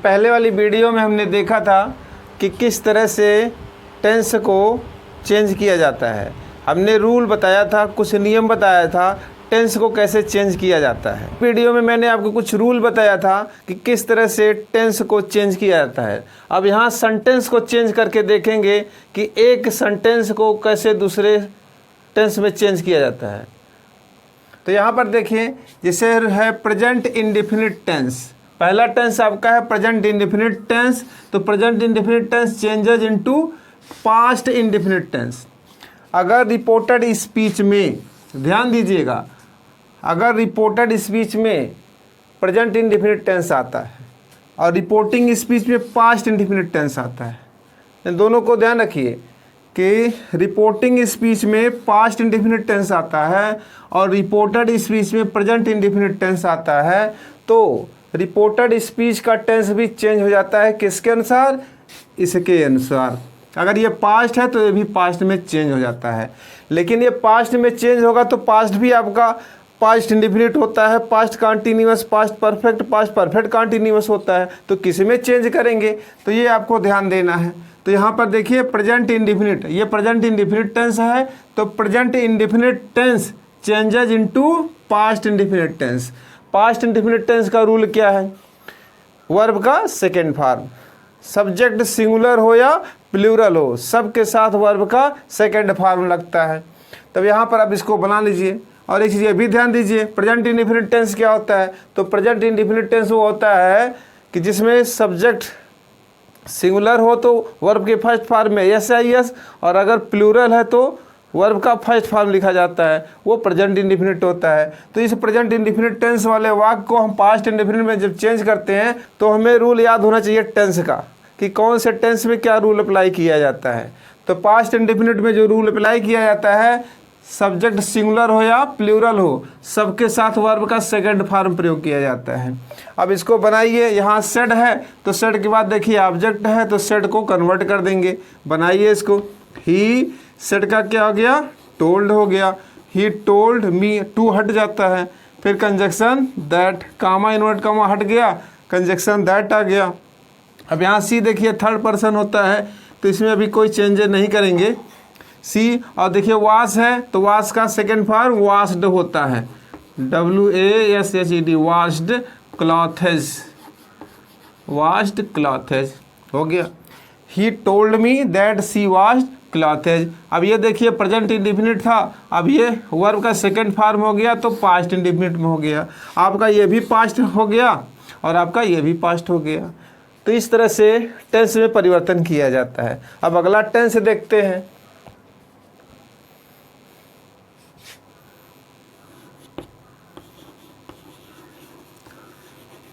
पहले वाली वीडियो में हमने देखा था कि किस तरह से टेंस को चेंज किया जाता है। हमने रूल बताया था, कुछ नियम बताया था टेंस को कैसे चेंज किया जाता है। वीडियो में मैंने आपको कुछ रूल बताया था कि किस तरह से टेंस को चेंज किया जाता है। अब यहाँ सेंटेंस को चेंज करके देखेंगे कि एक सेंटेंस को कैसे दूसरे टेंस में चेंज किया जाता है। तो यहाँ पर देखिए, जैसे है प्रेजेंट इंडेफिनिट टेंस, पहला टेंस आपका है प्रेजेंट इंडेफिनिट टेंस। तो present indefinite tense changes into past indefinite tense. अगर रिपोर्टेड स्पीच में, ध्यान दीजिएगा, अगर रिपोर्टेड स्पीच में प्रेजेंट इंडेफिनिट टेंस आता है और रिपोर्टिंग स्पीच में पास्ट इंडेफिनिट टेंस आता है, इन दोनों को ध्यान रखिए कि रिपोर्टिंग स्पीच में पास्ट इंडेफिनिट टेंस आता है और रिपोर्टेड स्पीच में प्रेजेंट इंडेफिनिट टेंस आता है, तो रिपोर्टेड स्पीच का टेंस भी चेंज हो जाता है। किसके अनुसार? इसके अनुसार। अगर ये पास्ट है तो ये भी पास्ट में चेंज हो जाता है। लेकिन ये पास्ट में चेंज होगा तो पास्ट भी आपका पास्ट इंडेफिनिट होता है, past continuous, past perfect, past perfect continuous होता है। तो किस में चेंज करेंगे, तो ये आपको ध्यान देना है। तो यहाँ पर देखिए प्रेजेंट इंडेफिनिट, ये प्रेजेंट इंडेफिनिट टेंस है, तो present indefinite tense changes into past indefinite tense. Past indefinite tense का रूल क्या है? वर्ब का सेकेंड फॉर्म, सब्जेक्ट सिंगुलर हो या प्लूरल हो, सबके साथ वर्ब का सेकेंड फॉर्म लगता है। तब यहाँ पर आप इसको बना लीजिए। और एक चीज़ ये भी ध्यान दीजिए, प्रेजेंट इंडेफिनिट टेंस क्या होता है? तो प्रेजेंट इंडेफिनिट टेंस वो होता है कि जिसमें सब्जेक्ट सिंगुलर हो तो वर्ब के फर्स्ट फॉर्म में यस या यस, और अगर प्लूरल है तो वर्ब का फर्स्ट फॉर्म लिखा जाता है, वो प्रेजेंट इंडेफिनिट होता है। तो इस प्रेजेंट इंडेफिनिट टेंस वाले वाक्य को हम पास्ट इंडेफिनिट में जब चेंज करते हैं तो हमें रूल याद होना चाहिए टेंस का, कि कौन से टेंस में क्या रूल अप्लाई किया जाता है। तो पास्ट इंडेफिनिट में जो रूल अप्लाई किया जाता है, सब्जेक्ट सिंगुलर हो या प्लूरल हो, सबके साथ वर्ब का सेकंड फॉर्म प्रयोग किया जाता है। अब इसको बनाइए, यहाँ सेड है तो सेड के बाद देखिए ऑब्जेक्ट है तो सेड को कन्वर्ट कर देंगे। बनाइए इसको, ही सेड का क्या हो गया? टोल्ड हो गया। ही टोल्ड मी, टू हट जाता है, फिर कंजक्शन दैट, कामा इन्वर्ट कामा हट गया, कंजक्शन दैट आ गया। अब यहाँ सी देखिए थर्ड पर्सन होता है तो इसमें अभी कोई चेंजेस नहीं करेंगे सी। और देखिए वाश है तो वाश का सेकेंड फॉर्म वाश्ड होता है, WASHED, washed clothes, washed clothes हो गया। He told me that she washed clothes. अब ये देखिए प्रेजेंट इंडेफिनिट था, अब ये वर्ब का सेकेंड फॉर्म हो गया तो पास्ट इंडेफिनिट में हो गया। आपका ये भी पास्ट हो गया और आपका ये भी पास्ट हो गया। तो इस तरह से टेंस में परिवर्तन किया जाता है। अब अगला टेंस देखते हैं।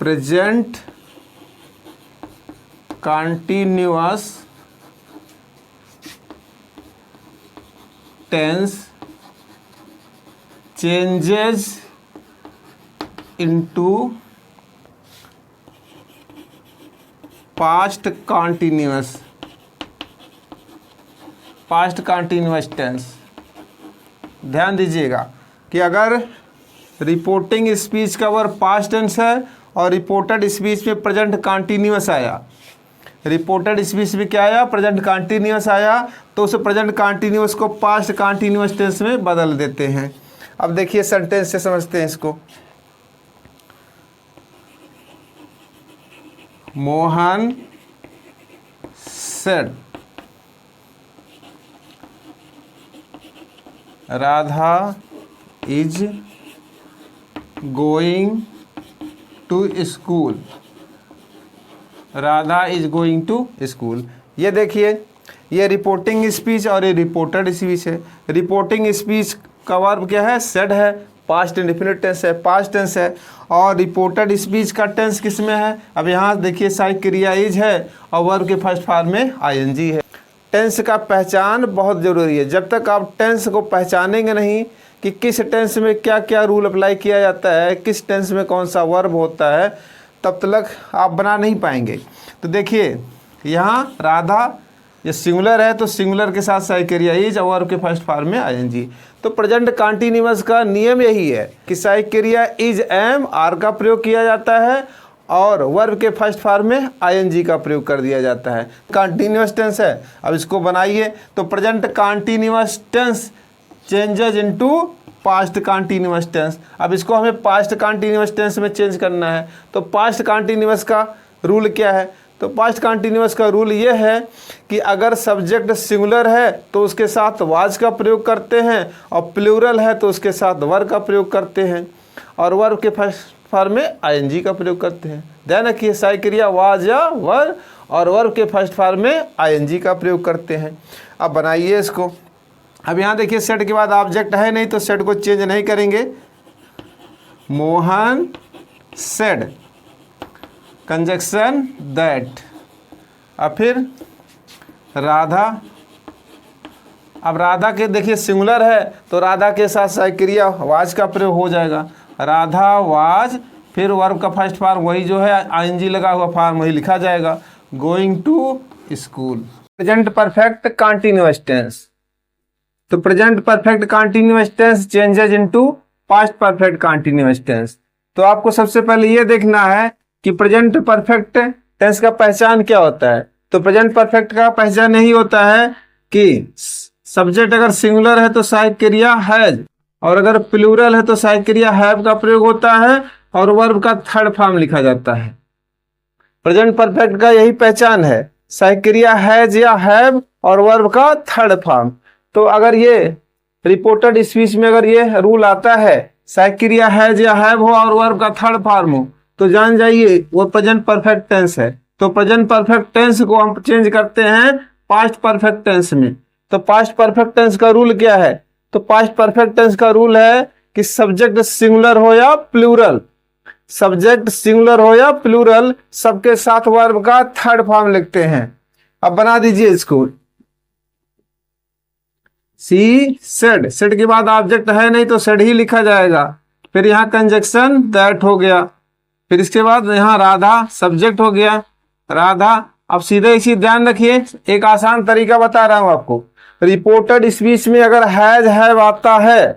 Present continuous tense changes into past continuous, past continuous tense. ध्यान दीजिएगा कि अगर रिपोर्टिंग स्पीच का वर्ब पास्ट टेंस है और रिपोर्टेड स्पीच में प्रेजेंट कंटिन्यूअस आया, रिपोर्टेड स्पीच में क्या आया? प्रेजेंट कंटिन्यूअस आया, तो उस प्रेजेंट कंटिन्यूअस को पास्ट कंटिन्यूअस टेंस में बदल देते हैं। अब देखिए सेंटेंस से समझते हैं इसको। Mohan said Radha is going to school, Radha is going to school. ये देखिए, ये रिपोर्टिंग स्पीच और ये रिपोर्टेड स्पीच है। रिपोर्टिंग स्पीच का वर्ब क्या है? सेड है, पास्ट इंडेफिनिट टेंस है, पास्ट टेंस है। और रिपोर्टेड स्पीच का टेंस किस में है? अब यहाँ देखिए सहायक क्रिया इज है और वर्ब के फर्स्ट फॉर्म में ING है। टेंस का पहचान बहुत ज़रूरी है। जब तक आप टेंस को पहचानेंगे नहीं कि किस टेंस में क्या क्या रूल अप्लाई किया जाता है, किस टेंस में कौन सा वर्ब होता है, तब तक आप बना नहीं पाएंगे। तो देखिए यहाँ राधा, ये सिंगुलर है तो सिंगुलर के साथ सहायक क्रिया इज और वर्ब के फर्स्ट फॉर्म में ING। तो प्रेजेंट कंटिन्यूअस का नियम यही है कि सहायक क्रिया इज, एम, आर का प्रयोग किया जाता है और वर्ब के फर्स्ट फॉर्म में आईएनजी का प्रयोग कर दिया जाता है। कंटिन्यूअस टेंस है। अब इसको बनाइए तो present continuous tense changes into past continuous tense. अब इसको हमें पास्ट कंटिन्यूअस टेंस में चेंज करना है। तो पास्ट कंटिन्यूअस का रूल क्या है? तो पास्ट कंटिन्यूअस का रूल ये है कि अगर सब्जेक्ट सिंगुलर है तो उसके साथ वाज का प्रयोग करते हैं, और प्लूरल है तो उसके साथ वर का प्रयोग करते हैं, और वर्ब के फर्स्ट फॉर्म में आईएनजी का प्रयोग करते हैं। ध्यान रखिए, सहायक क्रिया वाज या वर, और वर्ब के फर्स्ट फॉर्म में आईएनजी का प्रयोग करते हैं। अब बनाइए इसको। अब यहाँ देखिए, सेट के बाद ऑब्जेक्ट है नहीं तो सेट को चेंज नहीं करेंगे। Mohan said, conjunction that. अब फिर राधा। अब राधा के देखिए सिंगुलर है तो राधा के साथ सहायक क्रिया वाज का प्रयोग हो जाएगा। राधा वाज, फिर वर्ब का फर्स्ट फॉर्म वही जो है आईएनजी लगा हुआ फॉर्म वही लिखा जाएगा, going to school. Present perfect continuous tense. तो present perfect continuous tense changes into past perfect continuous tense. तो आपको सबसे पहले ये देखना है कि प्रेजेंट परफेक्ट टेंस का पहचान क्या होता है। तो प्रेजेंट परफेक्ट का पहचान यही होता है कि सब्जेक्ट अगर सिंगुलर है तो सहायक क्रिया हैज, और अगर प्लूरल है तो सहायक क्रिया हैव का प्रयोग होता है, और वर्ब का थर्ड फॉर्म लिखा जाता है। प्रेजेंट परफेक्ट का यही पहचान है, सहायक क्रिया हैज या हैव और वर्ब का थर्ड फॉर्म। तो अगर ये रिपोर्टेड स्पीच में अगर ये रूल आता है, सहायक क्रिया हैज या हैव हो और वर्ब का थर्ड फॉर्म हो, तो जान जाइए वो प्रेजेंट परफेक्ट टेंस है। तो प्रेजेंट परफेक्ट टेंस को हम चेंज करते हैं पास्ट परफेक्ट टेंस में। तो पास्ट परफेक्ट टेंस का रूल क्या है? तो पास्ट परफेक्ट टेंस का रूल है कि सब्जेक्ट सिंगुलर हो या प्लूरल, सब्जेक्ट सिंगुलर हो या प्लूरल, सबके साथ वर्ब का थर्ड फॉर्म लिखते हैं। अब बना दीजिए इसको। सी सेड, सेड के बाद ऑब्जेक्ट है नहीं तो सेड ही लिखा जाएगा। फिर यहाँ कंजक्शन दैट हो गया। फिर इसके बाद यहाँ राधा सब्जेक्ट हो गया, राधा। अब सीधे इसी ध्यान रखिए, एक आसान तरीका बता रहा हूं आपको। रिपोर्टेड स्पीच में अगर हैज हैव आता है,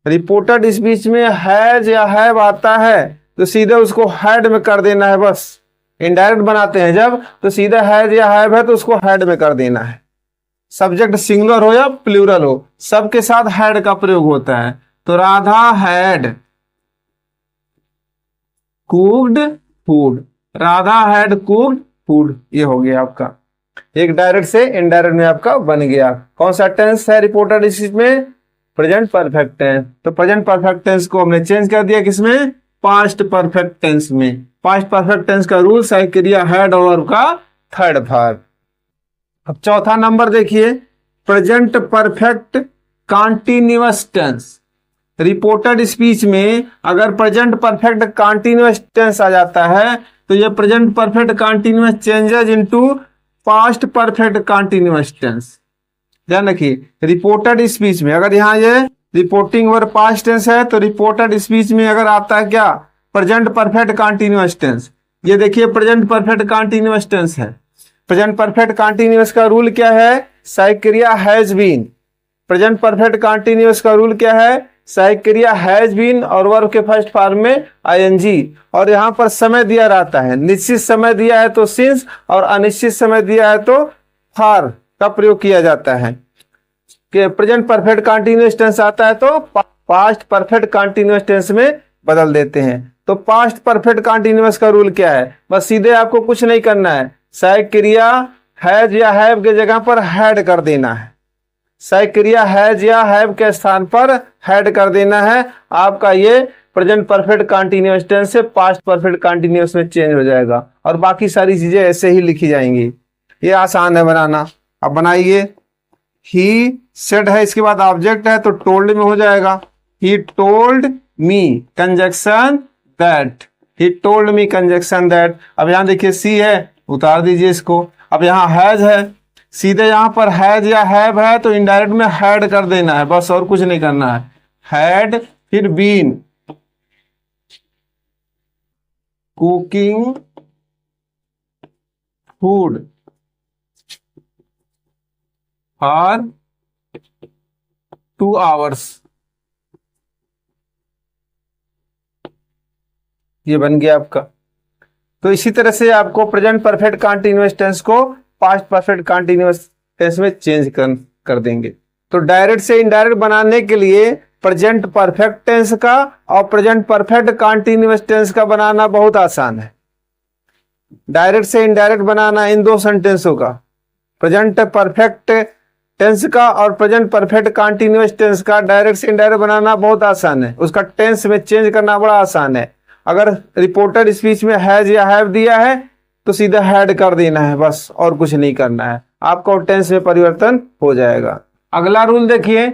रिपोर्टेड स्पीच में हैज या हैव आता है तो सीधे उसको हैड में कर देना है। बस इनडायरेक्ट बनाते हैं जब, तो सीधा हैज या हैव है तो उसको हैड में कर देना है। सब्जेक्ट सिंगुलर हो या प्लूरल हो, सबके साथ हैड का प्रयोग होता है। तो Radha had cooked food, Radha had cooked food, ये हो गया आपका। एक डायरेक्ट से इनडायरेक्ट में आपका बन गया। कौन सा टेंस है रिपोर्टेड स्पीच में? Present perfect tense. तो प्रेजेंट परफेक्ट टेंस को हमने चेंज कर दिया किसमें? पास्ट परफेक्ट टेंस में। पास्ट परफेक्ट टेंस का रूल सहायक क्रिया हैड और वर्ब का थर्ड फॉर्म। अब चौथा नंबर देखिए, present perfect continuous tense. Reported speech में अगर प्रेजेंट परफेक्ट कंटीन्यूअस टेंस आ जाता है तो ये present perfect continuous changes into past perfect continuous tense. ध्यान रखिए, रिपोर्टेड स्पीच में अगर यहाँ ये रिपोर्टिंग वर्ब पास्ट टेंस है तो रिपोर्टेड स्पीच में अगर आता है क्या? Present perfect continuous tense. ये देखिए प्रेजेंट परफेक्ट कंटीन्यूअस टेंस है। प्रेजेंट परफेक्ट कंटीन्यूअस का रूल क्या है? सहायक क्रिया has been. Present perfect continuous का रूल क्या है? सहायक क्रिया हैज बीन और वर्ब के फर्स्ट फॉर्म में आईएनजी, और यहाँ पर समय दिया रहता है। निश्चित समय दिया है तो सिंस, और अनिश्चित समय दिया है तो फॉर का प्रयोग किया जाता है। कि प्रेजेंट परफेक्ट कंटीन्यूअस टेंस आता है तो पास्ट परफेक्ट कंटीन्यूअस टेंस में बदल देते हैं। तो पास्ट परफेक्ट कंटीन्यूअस का रूल क्या है? बस सीधे आपको कुछ नहीं करना है, सहायक क्रिया हैज या हैव के जगह पर हैड कर देना है। सहायक क्रिया हैज या हैव के स्थान पर हैड कर देना है। आपका ये प्रेजेंट परफेक्ट कंटीन्यूअस टेंस से पास्ट परफेक्ट कंटीन्यूअस में चेंज हो जाएगा, और बाकी सारी चीजें ऐसे ही लिखी जाएंगी। ये आसान है बनाना। अब बनाइए। ही सेड है, इसके बाद ऑब्जेक्ट है तो टोल्ड में हो जाएगा। ही told me conjunction that, he told me conjunction that. अब यहाँ देखिए सी है, उतार दीजिए इसको। अब यहाँ हैज है, सीधे यहाँ पर हैज या हैव है तो इनडायरेक्ट में हैड कर देना है, बस और कुछ नहीं करना है। हैड, फिर been cooking food for 2 hours, ये बन गया आपका। तो इसी तरह से आपको प्रेजेंट परफेक्ट कंटीन्यूअस टेंस को पास्ट परफेक्ट कंटीन्यूअस टेंस में चेंज कर देंगे। तो डायरेक्ट से इनडायरेक्ट बनाने के लिए प्रेजेंट परफेक्ट टेंस का और प्रेजेंट परफेक्ट कंटीन्यूअस टेंस का बनाना बहुत आसान है। डायरेक्ट से इनडायरेक्ट बनाना इन दो सेंटेंसों का, प्रेजेंट परफेक्ट टेंस का और प्रेजेंट परफेक्ट कंटीन्यूअस टेंस का डायरेक्ट से इनडायरेक्ट बनाना बहुत आसान है। उसका टेंस में चेंज करना बड़ा आसान है। अगर रिपोर्टेड स्पीच में हैज या हैव दिया है तो सीधा हैड कर देना है बस, और कुछ नहीं करना है, आपका टेंस में परिवर्तन हो जाएगा। अगला रूल देखिए,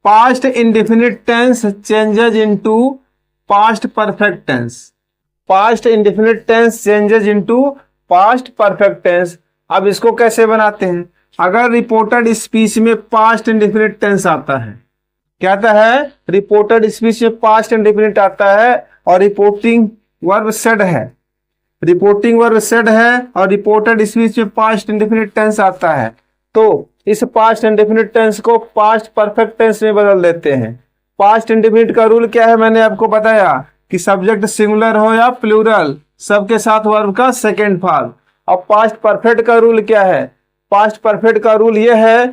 past indefinite tense changes into past perfect tense. Past indefinite tense changes into past perfect tense. अब इसको कैसे बनाते हैं? अगर रिपोर्टेड स्पीच में पास्ट इंडेफिनिट टेंस आता है, क्या आता है? रिपोर्टेड स्पीच में पास्ट इंडेफिनिट आता है और रिपोर्टिंग वर्ब सेड है, रिपोर्टिंग वर्ब सेड है और रिपोर्टेड स्पीच में पास्ट इंडेफिनिट टेंस आता है, तो इस पास्ट इंडेफिनिट टेंस को पास्ट परफेक्ट टेंस में बदल देते हैं। पास्ट इंडेफिनिट का रूल क्या है? मैंने आपको बताया कि सब्जेक्ट सिंगुलर हो या प्लूरल, सबके साथ वर्ब का सेकेंड फॉर्म। अब पास्ट परफेक्ट का रूल क्या है? पास्ट परफेक्ट का रूल यह है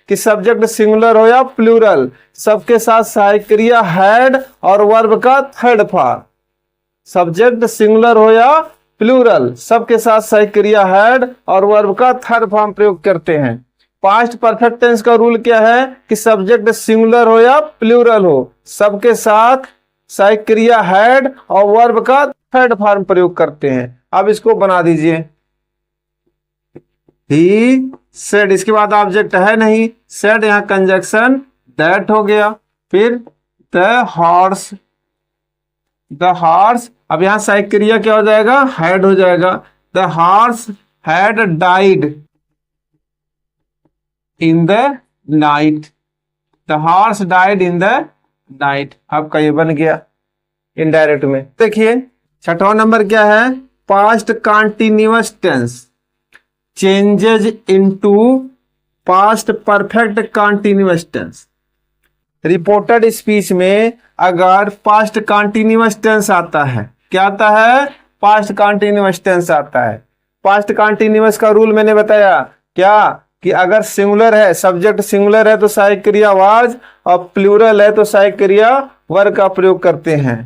कि सब्जेक्ट सिंगुलर हो या प्लूरल, सबके साथ सहायक क्रिया हैड और वर्ब का थर्ड फॉर्म। सब्जेक्ट सिंगुलर हो या प्लूरल, सबके साथ सहायक क्रिया हैड और वर्ब का थर्ड फॉर्म प्रयोग करते हैं। पास्ट परफेक्ट टेंस का रूल क्या है कि सब्जेक्ट सिंगुलर हो या प्लूरल हो, सबके साथ सहायक क्रिया हैड और वर्ब का थर्ड फॉर्म प्रयोग करते हैं। अब इसको बना दीजिए, ही सेड, इसके बाद ऑब्जेक्ट है नहीं, सेड यहाँ कंजक्शन दैट हो गया, फिर द हॉर्स, द हॉर्स, अब यहाँ सहायक क्रिया क्या हो जाएगा? हैड हो जाएगा। The horse had died in the night, the horse died in the night. आपका ये बन गया इनडायरेक्ट में। देखिए छठवां नंबर क्या है? Past continuous tense changes into past perfect continuous tense. Reported speech में अगर पास्ट कंटीन्यूअस टेंस आता है, क्या आता है? पास्ट कंटीन्यूअस टेंस आता है। पास्ट कंटीन्यूअस का रूल मैंने बताया क्या, कि अगर सिंगुलर है, सब्जेक्ट सिंगुलर है तो सहायक क्रिया वाज और प्लूरल है तो सहायक क्रिया वर का प्रयोग करते हैं।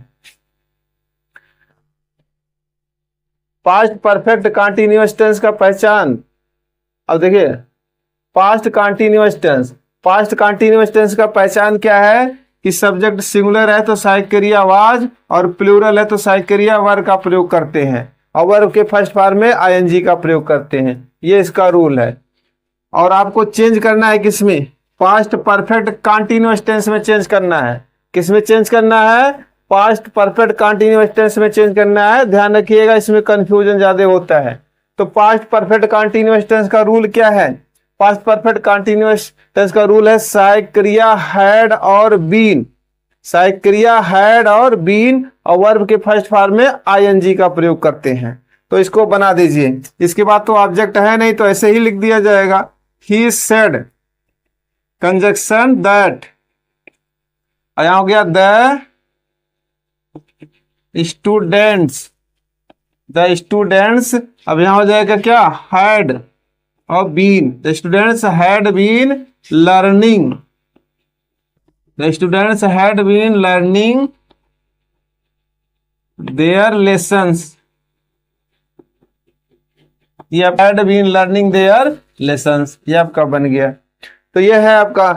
पास्ट परफेक्ट कंटीन्यूअस टेंस का पहचान, अब देखिए past continuous tense, past continuous tense का पहचान क्या है कि सब्जेक्ट सिंगुलर है तो सहायक क्रिया वाज और प्लूरल है तो सहायक क्रिया वर का प्रयोग करते हैं और वर्ब के फर्स्ट फॉर्म में आईएनजी का प्रयोग करते हैं। ये इसका रूल है। और आपको चेंज करना है किसमें? पास्ट परफेक्ट कंटीन्यूअस टेंस में चेंज करना है। किसमें चेंज करना है? पास्ट परफेक्ट कंटीन्यूअस टेंस में चेंज करना है। ध्यान रखिएगा, इसमें कंफ्यूजन ज्यादा होता है। तो पास्ट परफेक्ट कंटीन्यूअस टेंस का रूल क्या है? पास्ट परफेक्ट कंटीन्यूअस टेंस का रूल है सहायक क्रिया हैड और बीन, सहायक क्रिया हैड और बीन और वर्ब के फर्स्ट फॉर्म में आईएनजी का प्रयोग करते हैं। तो इसको बना दीजिए। इसके बाद तो ऑब्जेक्ट है नहीं तो ऐसे ही लिख दिया जाएगा, ही सेड कंजक्शन दैट, यहाँ हो गया द स्टूडेंट्स, द स्टूडेंट्स, अब यहाँ हो जाएगा क्या? हैड और been, the students had been learning, the students had been learning their lessons, ये had been learning their lessons, ये आपका बन गया। तो ये है आपका,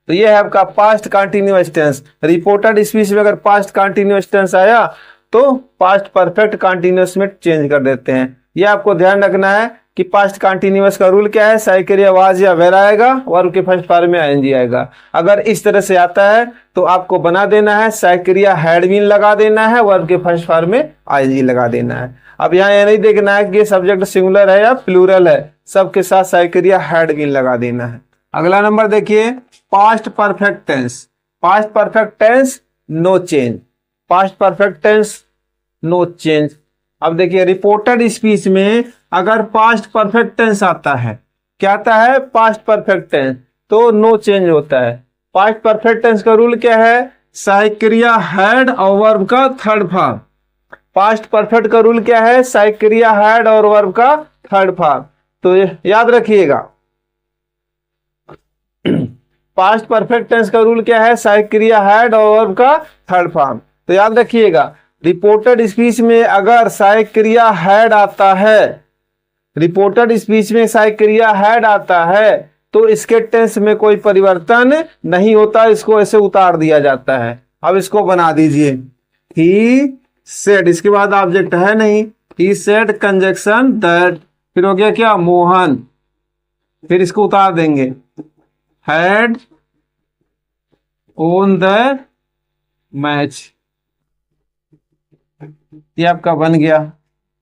तो ये है आपका past continuous tense. Reported speech में अगर पास्ट कंटीन्यूअस टेंस आया तो पास्ट परफेक्ट कंटीन्यूअस में चेंज कर देते हैं। ये आपको ध्यान रखना है कि पास्ट कंटीन्यूअस का रूल क्या है? सहायक क्रिया वाज या वेर आएगा, वर्ब के फर्स्ट फॉर्म में आईएनजी आएगा। अगर इस तरह से आता है तो आपको बना देना है, सहायक क्रिया हैड बीन लगा देना है, वर्ब के फर्स्ट फॉर्म में आईएनजी लगा देना है। अब यहाँ ये नहीं देखना है कि सब्जेक्ट सिंगुलर है या प्लूरल है, सबके साथ सहायक क्रिया हैड बीन लगा देना है। अगला नंबर देखिए, past perfect tense. Past perfect tense no change, past perfect tense no change. अब देखिए रिपोर्टेड स्पीच में अगर पास्ट परफेक्ट टेंस आता है, क्या आता है? पास्ट परफेक्ट टेंस, तो नो चेंज होता है। पास्ट परफेक्ट टेंस का रूल क्या है? सहायक क्रिया हैड और वर्ब का थर्ड फॉर्म, पास्ट परफेक्ट का रूल क्या है? सहायक क्रिया हैड और वर्ब का थर्ड फॉर्म। तो याद रखिएगा, पास्ट परफेक्ट टेंस का रूल क्या है? सहायक क्रिया हैड और वर्ब का थर्ड फॉर्म। तो याद रखिएगा, रिपोर्टेड स्पीच में अगर सहायक क्रिया हैड आता है, रिपोर्टेड स्पीच में सहायक क्रिया हैड आता है, तो इसके टेंस में कोई परिवर्तन नहीं होता, इसको ऐसे उतार दिया जाता है। अब इसको बना दीजिए, ही सेड, इसके बाद ऑब्जेक्ट है नहीं, ही सेड कंजक्शन दैट, फिर हो गया क्या? मोहन, फिर इसको उतार देंगे, हैड ओन द मैच। ये आपका बन गया,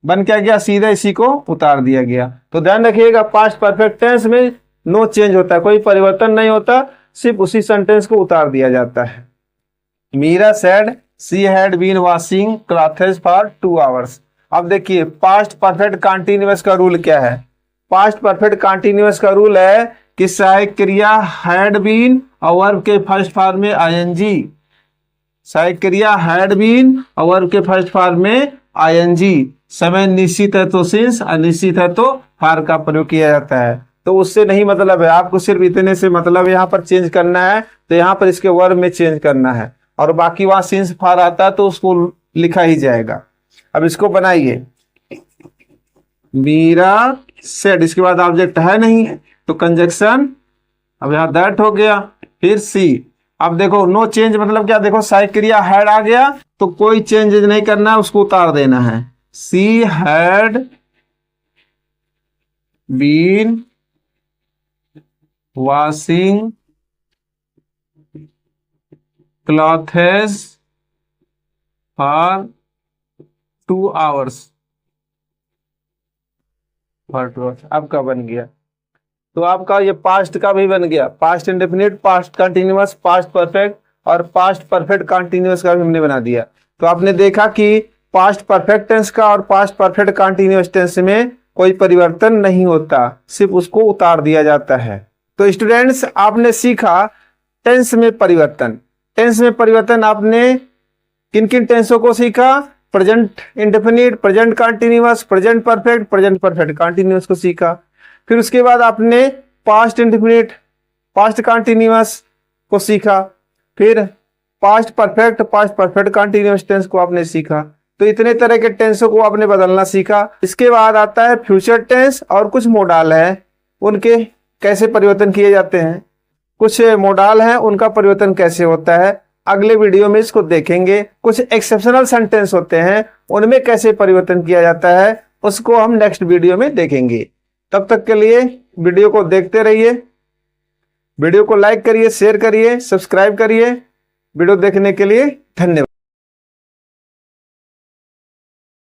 बन क्या गया? सीधा इसी को उतार दिया गया। तो ध्यान रखिएगा, पास्ट परफेक्ट टेंस में नो चेंज होता है, कोई परिवर्तन नहीं होता, सिर्फ उसी सेंटेंस को उतार दिया जाता है। Meera said she had been washing clothes for 2 hours. अब देखिए, पास्ट परफेक्ट कंटीन्यूअस का रूल क्या है? पास्ट परफेक्ट कंटीन्यूअस का रूल है कि सहायक क्रिया हैड बीन और वर्ब के फर्स्ट फॉर्म में आईएनजी, सहायक क्रिया हैड बीन और वर्ब के फर्स्ट फॉर्म में आईएनजी, समय निश्चित है तो सिंस, अनिश्चित है तो फॉर का प्रयोग किया जाता है। तो उससे नहीं मतलब है, आपको सिर्फ इतने से मतलब यहाँ पर चेंज करना है, तो यहाँ पर इसके वर्ब में चेंज करना है, और बाकी वहां सिंस फॉर आता है तो उसको लिखा ही जाएगा। अब इसको बनाइए, मीरा सेड, इसके बाद ऑब्जेक्ट है नहीं तो कंजक्शन, अब यहाँ दैट हो गया, फिर सी। अब देखो, नो चेंज मतलब क्या? देखो, सहायक क्रिया हैड आ गया तो कोई चेंज नहीं करना है, उसको उतार देना है। She had been washing clothes for 2 hours, आपका बन गया। तो आपका ये पास्ट का भी बन गया, past indefinite, past continuous, past perfect और पास्ट परफेक्ट कंटिन्यूअस का भी हमने बना दिया। तो आपने देखा कि पास्ट परफेक्ट टेंस का और पास्ट परफेक्ट कंटिन्यूअस टेंस में कोई परिवर्तन नहीं होता, सिर्फ उसको उतार दिया जाता है। तो स्टूडेंट्स, आपने सीखा टेंस में परिवर्तन। टेंस में परिवर्तन आपने किन किन टेंसों को सीखा? Present indefinite, present continuous, present perfect, present perfect continuous को सीखा। फिर उसके बाद आपने पास्ट इंडेफिनिट, पास्ट कंटिन्यूअस को सीखा। फिर past perfect, past perfect continuous tense को आपने सीखा। तो इतने तरह के टेंसों को आपने बदलना सीखा। इसके बाद आता है फ्यूचर टेंस, और कुछ मोडाल है, उनके कैसे परिवर्तन किए जाते हैं, कुछ मोडाल हैं उनका परिवर्तन कैसे होता है, अगले वीडियो में इसको देखेंगे। कुछ एक्सेप्शनल सेंटेंस होते हैं, उनमें कैसे परिवर्तन किया जाता है, उसको हम नेक्स्ट वीडियो में देखेंगे। तब तक के लिए वीडियो को देखते रहिए, वीडियो को लाइक करिए, शेयर करिए, सब्सक्राइब करिए। वीडियो देखने के लिए धन्यवाद।